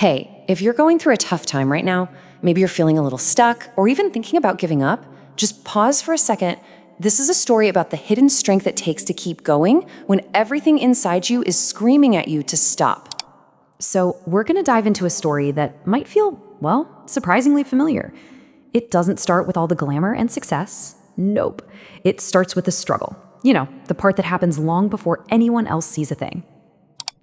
Hey, if you're going through a tough time right now, maybe you're feeling a little stuck or even thinking about giving up, just pause for a second. This is a story about the hidden strength it takes to keep going when everything inside you is screaming at you to stop. So we're going to dive into a story that might feel, well, surprisingly familiar. It doesn't start with all the glamour and success. Nope. It starts with the struggle. You know, the part that happens long before anyone else sees a thing.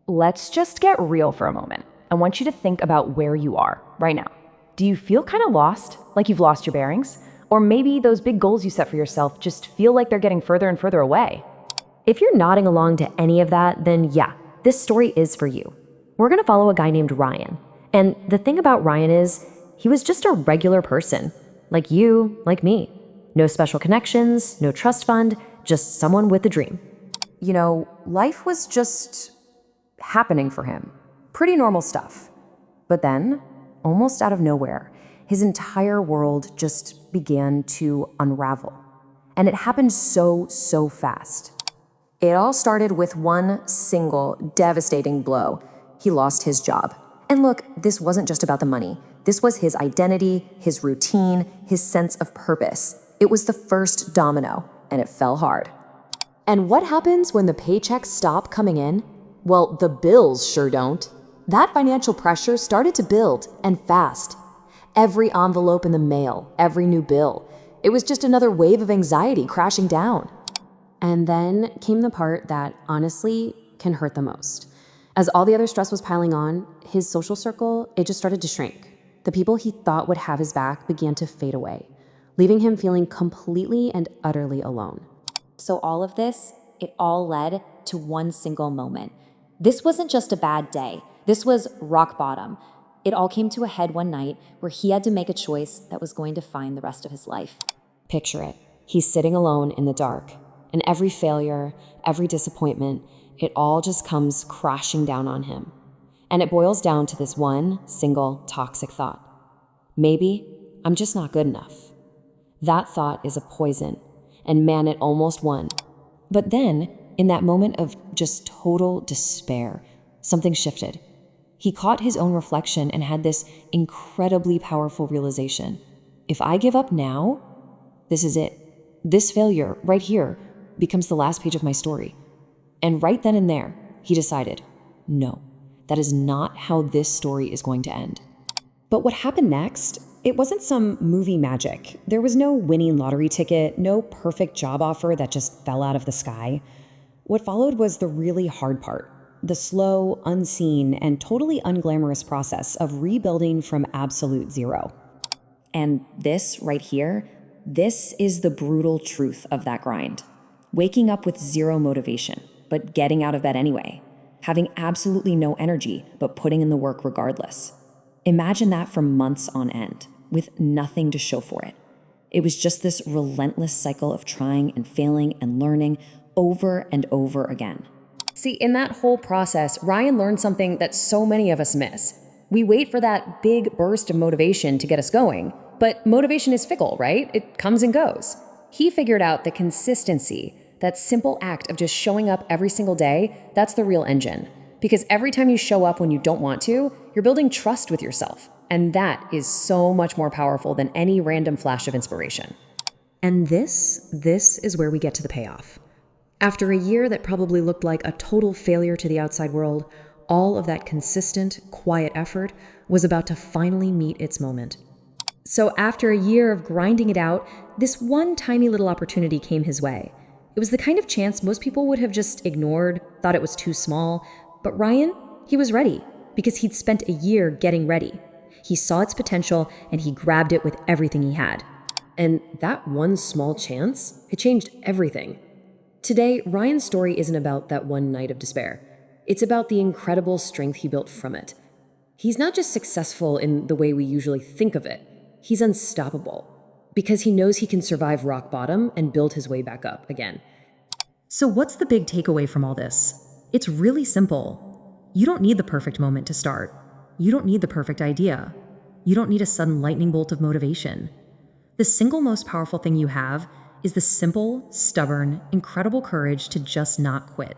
Let's just get real for a moment. I want you to think about where you are right now. Do you feel kind of lost, like you've lost your bearings? Or maybe those big goals you set for yourself just feel like they're getting further and further away? If you're nodding along to any of that, then yeah, this story is for you. We're going to follow a guy named Ryan. And the thing about Ryan is, he was just a regular person. Like you, like me. No special connections, no trust fund, just someone with a dream. You know, life was just happening for him. Pretty normal stuff. But then, almost out of nowhere, his entire world just began to unravel. And it happened so fast. It all started with one single devastating blow. He lost his job. And look, this wasn't just about the money. This was his identity, his routine, his sense of purpose. It was the first domino, and it fell hard. And what happens when the paychecks stop coming in? Well, the bills sure don't. That financial pressure started to build, and fast. Every envelope in the mail, every new bill. It was just another wave of anxiety crashing down. And then came the part that, honestly, can hurt the most. As all the other stress was piling on, his social circle, it just started to shrink. The people he thought would have his back began to fade away, leaving him feeling completely and utterly alone. So all of this, it all led to one single moment. This wasn't just a bad day. This was rock bottom. It all came to a head one night where he had to make a choice that was going to define the rest of his life. Picture it. He's sitting alone in the dark, and every failure, every disappointment, it all just comes crashing down on him. And it boils down to this one single toxic thought. Maybe I'm just not good enough. That thought is a poison, and man, it almost won. But then, in that moment of just total despair, something shifted. He caught his own reflection and had this incredibly powerful realization. If I give up now, this is it. This failure right here becomes the last page of my story. And right then and there, he decided, no, that is not how this story is going to end. But what happened next? It wasn't some movie magic. There was no winning lottery ticket, no perfect job offer that just fell out of the sky. What followed was the really hard part. The slow, unseen, and totally unglamorous process of rebuilding from absolute zero. And this right here, this is the brutal truth of that grind. Waking up with zero motivation, but getting out of bed anyway. Having absolutely no energy, but putting in the work regardless. Imagine that for months on end, with nothing to show for it. It was just this relentless cycle of trying and failing and learning over and over again. See, in that whole process, Ryan learned something that so many of us miss. We wait for that big burst of motivation to get us going, but motivation is fickle, right? It comes and goes. He figured out that consistency, that simple act of just showing up every single day, that's the real engine. Because every time you show up when you don't want to, you're building trust with yourself. And that is so much more powerful than any random flash of inspiration. And this is where we get to the payoff. After a year that probably looked like a total failure to the outside world, all of that consistent, quiet effort was about to finally meet its moment. So after a year of grinding it out, this one tiny little opportunity came his way. It was the kind of chance most people would have just ignored, thought it was too small. But Ryan, he was ready because he'd spent a year getting ready. He saw its potential and he grabbed it with everything he had. And that one small chance, it changed everything. Today, Ryan's story isn't about that one night of despair. It's about the incredible strength he built from it. He's not just successful in the way we usually think of it. He's unstoppable because he knows he can survive rock bottom and build his way back up again. So what's the big takeaway from all this? It's really simple. You don't need the perfect moment to start. You don't need the perfect idea. You don't need a sudden lightning bolt of motivation. The single most powerful thing you have is the simple, stubborn, incredible courage to just not quit.